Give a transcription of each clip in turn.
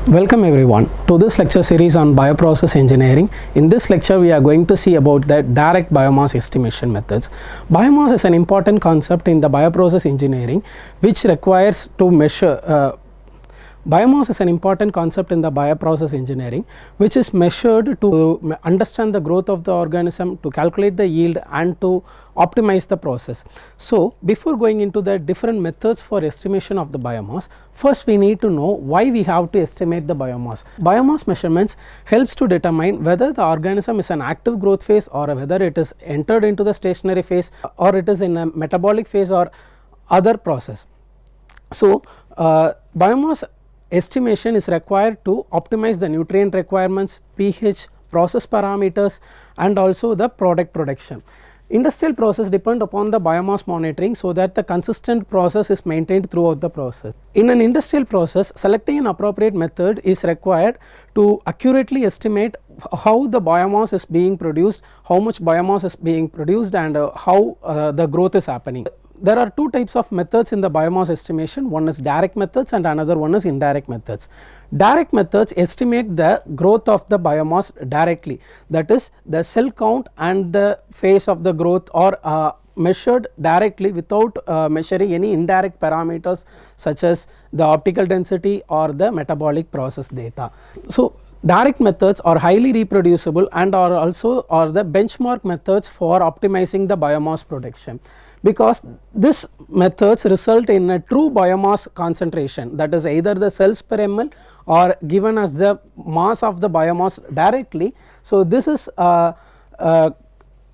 Welcome everyone to this lecture series on Bioprocess Engineering. In this lecture we are going to see about the direct biomass estimation methods. Biomass is an important concept in the bioprocess engineering which requires to measure biomass is an important concept in the bioprocess engineering which is measured to understand the growth of the organism, to calculate the yield and to optimize the process. So, before going into the different methods for estimation of the biomass, first we need to know why we have to estimate the biomass. Biomass measurements helps to determine whether the organism is an active growth phase or whether it is entered into the stationary phase or it is in a metabolic phase or other process. So, biomass estimation is required to optimize the nutrient requirements, pH, process parameters and also the product production. Industrial process depend upon the biomass monitoring so that the consistent process is maintained throughout the process. In an industrial process, selecting an appropriate method is required to accurately estimate how the biomass is being produced, how much biomass is being produced and how the growth is happening. There are two types of methods in the biomass estimation. One is direct methods and another one is indirect methods. Direct methods estimate the growth of the biomass directly, that is the cell count and the phase of the growth are measured directly without measuring any indirect parameters such as the optical density or the metabolic process data. So, direct methods are highly reproducible and are also the benchmark methods for optimizing the biomass production, because these methods result in a true biomass concentration, that is either the cells per ml or given as the mass of the biomass directly. So, this is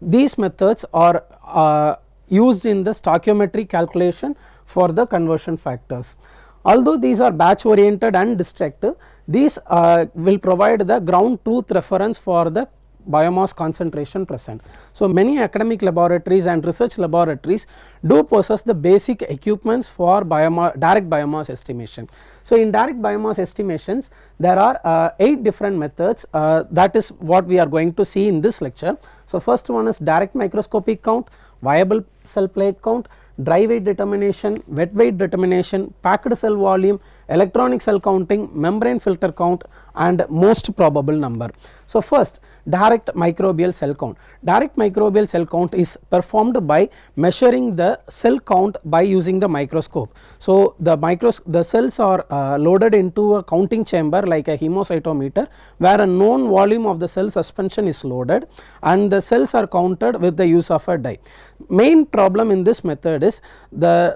these methods are used in the stoichiometry calculation for the conversion factors. Although these are batch oriented and destructive, these will provide the ground truth reference for the biomass concentration present. So, many academic laboratories and research laboratories do possess the basic equipments for direct biomass estimation. So, in direct biomass estimations there are 8 different methods, that is what we are going to see in this lecture. So, first one is direct microscopic count, viable cell plate count, dry weight determination, wet weight determination, packed cell volume, electronic cell counting, membrane filter count and most probable number. So, first direct microbial cell count. Direct microbial cell count is performed by measuring the cell count by using the microscope. So, the cells are loaded into a counting chamber like a hemocytometer, where a known volume of the cell suspension is loaded and the cells are counted with the use of a dye. Main problem in this method is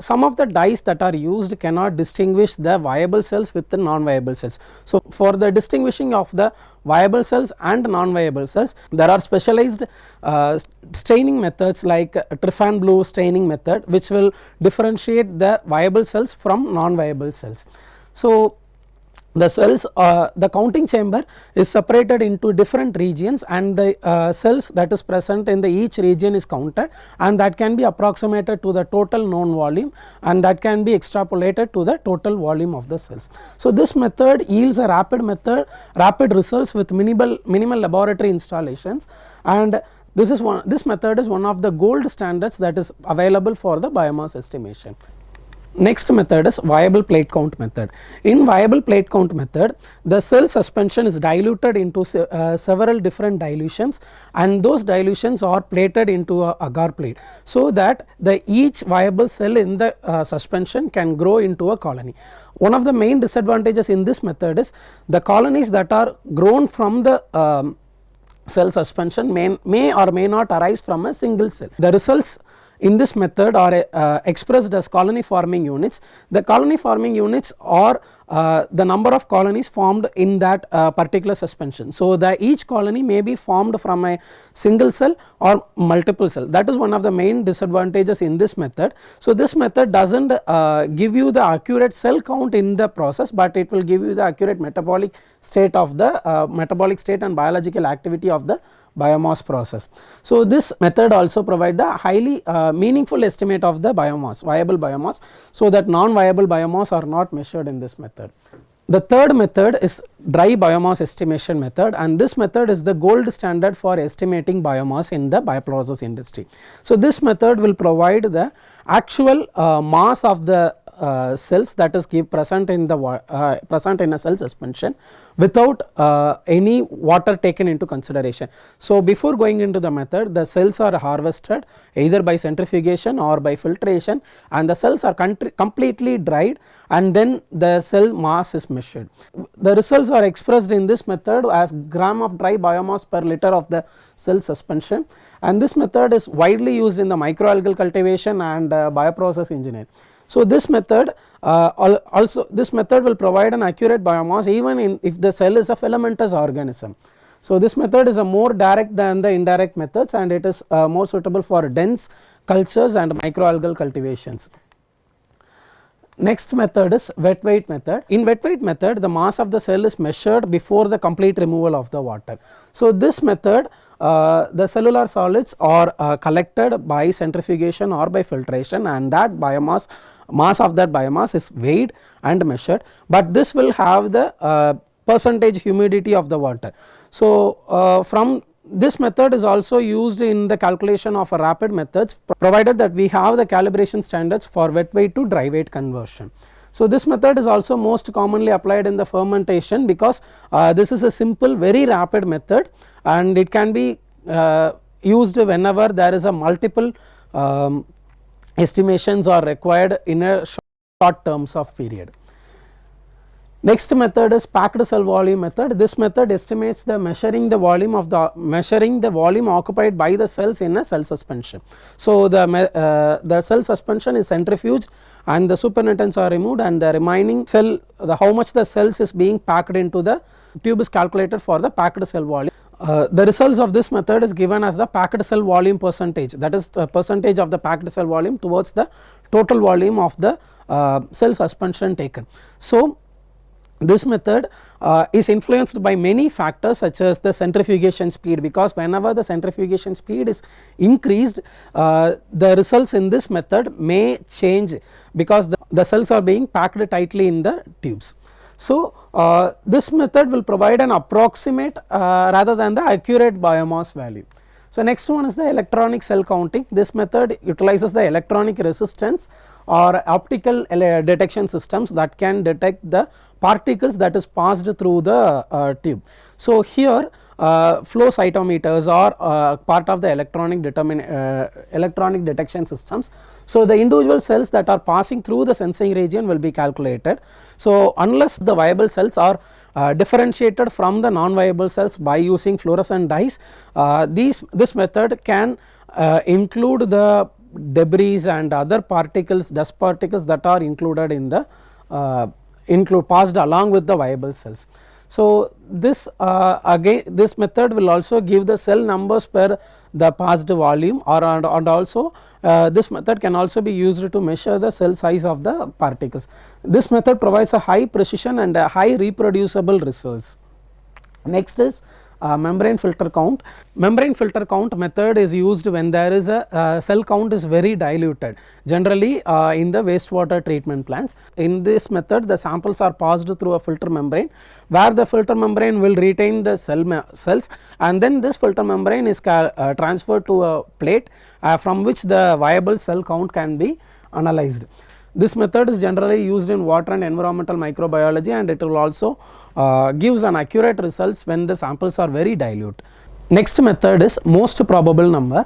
some of the dyes that are used cannot distinguish the viable cells with the non-viable cells. So, for the distinguishing of the viable cells and non-viable cells, there are specialized staining methods like Trypan blue staining method, which will differentiate the viable cells from non-viable cells. So, the cells the counting chamber is separated into different regions and the cells that is present in the each region is counted, and that can be approximated to the total known volume and that can be extrapolated to the total volume of the cells. So, this method yields a rapid results with minimal laboratory installations, and this method is one of the gold standards that is available for the biomass estimation. Next method is viable plate count method. In viable plate count method, the cell suspension is diluted into several different dilutions, and those dilutions are plated into a agar plate, so that each viable cell in the suspension can grow into a colony. One of the main disadvantages in this method is the colonies that are grown from the cell suspension may or may not arise from a single cell. The results in this method are expressed as colony forming units. The colony forming units are the number of colonies formed in that particular suspension. So, each colony may be formed from a single cell or multiple cell. That is one of the main disadvantages in this method. So, this method does not give you the accurate cell count in the process, but it will give you the accurate metabolic state of the and biological activity of the biomass process. So, this method also provide the highly meaningful estimate of the biomass, viable biomass, so that non-viable biomass are not measured in this method. The third method is dry biomass estimation method, and this method is the gold standard for estimating biomass in the bioprocess industry. So, this method will provide the actual mass of the cells that is present in the present in a cell suspension without any water taken into consideration. So, before going into the method, the cells are harvested either by centrifugation or by filtration, and the cells are completely dried, and then the cell mass is measured. The results are expressed in this method as gram of dry biomass per liter of the cell suspension, and this method is widely used in the microalgal cultivation and bioprocess engineering. So, this method this method will provide an accurate biomass even if the cell is a filamentous organism. So, this method is a more direct than the indirect methods, and it is more suitable for dense cultures and microalgal cultivations. Next method is wet weight method. In wet weight method, the mass of the cell is measured before the complete removal of the water. So, this method the cellular solids are collected by centrifugation or by filtration, and that mass of that biomass is weighed and measured, but this will have the percentage humidity of the water. So, from this method is also used in the calculation of rapid methods, provided that we have the calibration standards for wet weight to dry weight conversion. So, this method is also most commonly applied in the fermentation, because this is a simple, very rapid method, and it can be used whenever there is a multiple estimations are required in a short terms of period. Next method is packed cell volume method. This method estimates the measuring the volume occupied by the cells in a cell suspension. So, the cell suspension is centrifuged and the supernatant are removed, and the remaining cell, how much the cells is being packed into the tube is calculated for the packed cell volume. The results of this method is given as the packed cell volume percentage, that is the percentage of the packed cell volume towards the total volume of the cell suspension taken. So, this method is influenced by many factors such as the centrifugation speed, because whenever the centrifugation speed is increased, the results in this method may change, because the cells are being packed tightly in the tubes. So, this method will provide an approximate rather than the accurate biomass value. So, next one is the electronic cell counting. This method utilizes the electronic resistance or optical detection systems that can detect the particles that is passed through the tube. So, here flow cytometers are part of the electronic detection systems. So, the individual cells that are passing through the sensing region will be calculated. So, unless the viable cells are differentiated from the non-viable cells by using fluorescent dyes, this method can include the debris and other particles, dust particles that are included in the passed along with the viable cells. So, this again this method will also give the cell numbers per the passed volume, and also this method can also be used to measure the cell size of the particles. This method provides a high precision and a high reproducible results. Next is membrane filter count. Membrane filter count method is used when there is a cell count is very diluted, generally in the wastewater treatment plants. In this method, the samples are passed through a filter membrane, where the filter membrane will retain the cells, and then this filter membrane is transferred to a plate from which the viable cell count can be analyzed. This method is generally used in water and environmental microbiology, and it will also gives an accurate results when the samples are very dilute. Next method is most probable number.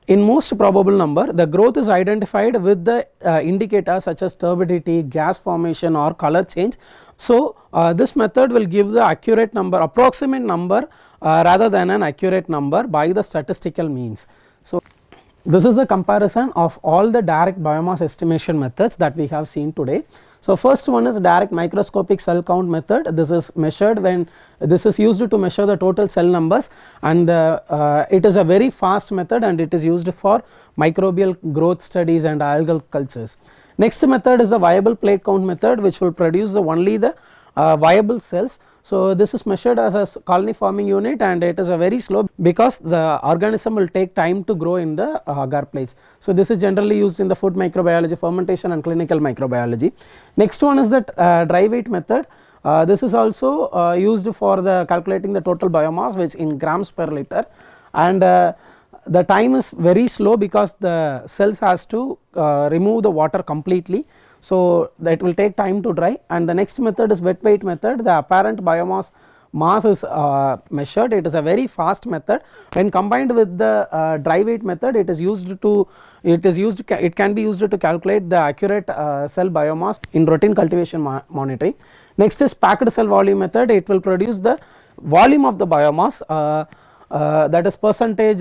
In most probable number, the growth is identified with the indicators such as turbidity, gas formation or color change. So, this method will give the accurate number, approximate number rather than an accurate number by the statistical means. So, this is the comparison of all the direct biomass estimation methods that we have seen today. So, first one is direct microscopic cell count method. This is measured when this is used to measure the total cell numbers, and it is a very fast method, and it is used for microbial growth studies and algal cultures. Next method is the viable plate count method, which will produce only the viable cells. So, this is measured as a colony forming unit, and it is a very slow, because the organism will take time to grow in the agar plates. So, this is generally used in the food microbiology, fermentation and clinical microbiology. Next one is the dry weight method. This is also used for the calculating the total biomass, which in grams per liter, and the time is very slow because the cells has to remove the water completely. So, that will take time to dry, and the next method is wet weight method. The apparent biomass mass is measured. It is a very fast method. When combined with the dry weight method, it can be used to calculate the accurate cell biomass in routine cultivation monitoring. Next is packed cell volume method. It will produce the volume of the biomass, that is percentage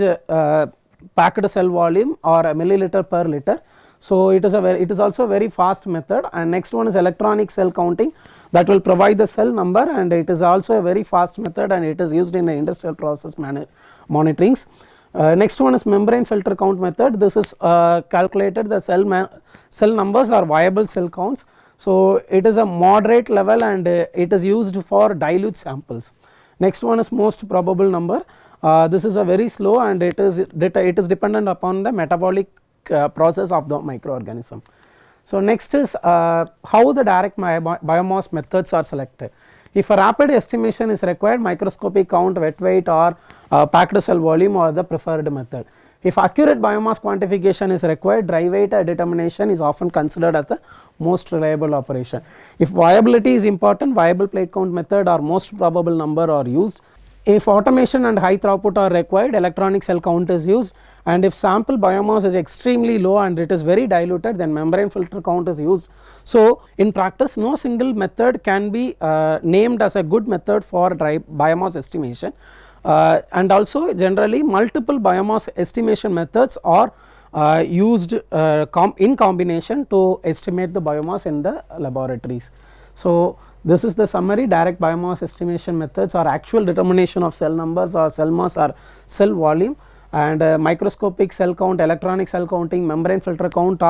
packed cell volume or a milliliter per liter. So, it is also a very fast method. And next one is electronic cell counting, that will provide the cell number, and it is also a very fast method, and it is used in the industrial process monitorings. Next one is membrane filter count method. This is calculated the cell numbers or viable cell counts. So, it is a moderate level, and it is used for dilute samples. Next one is most probable number. This is a very slow, and it is dependent upon the metabolic process of the microorganism. So, next is how the direct biomass methods are selected. If a rapid estimation is required, microscopic count, wet weight, or packed cell volume are the preferred method. If accurate biomass quantification is required, dry weight determination is often considered as the most reliable operation. If viability is important, viable plate count method or most probable number are used. If automation and high throughput are required, electronic cell count is used, and if sample biomass is extremely low and it is very diluted, then membrane filter count is used. So, in practice, no single method can be named as a good method for dry biomass estimation, and also generally multiple biomass estimation methods are used in combination to estimate the biomass in the laboratories. So, this is the summary. Direct biomass estimation methods are actual determination of cell numbers or cell mass or cell volume, and microscopic cell count, electronic cell counting, membrane filter count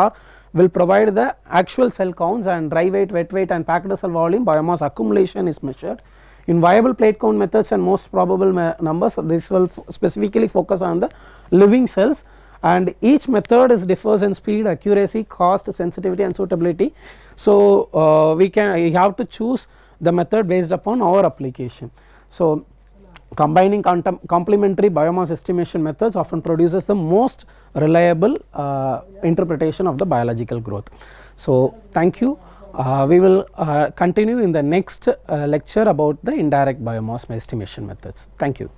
will provide the actual cell counts, and dry weight, wet weight and packed cell volume biomass accumulation is measured. In viable plate count methods and most probable numbers, this will specifically focus on the living cells, and each method differs in speed, accuracy, cost, sensitivity and suitability. So, we have to choose the method based upon our application. So, combining complementary biomass estimation methods often produces the most reliable interpretation of the biological growth. So, thank you. We will continue in the next lecture about the indirect biomass estimation methods. Thank you.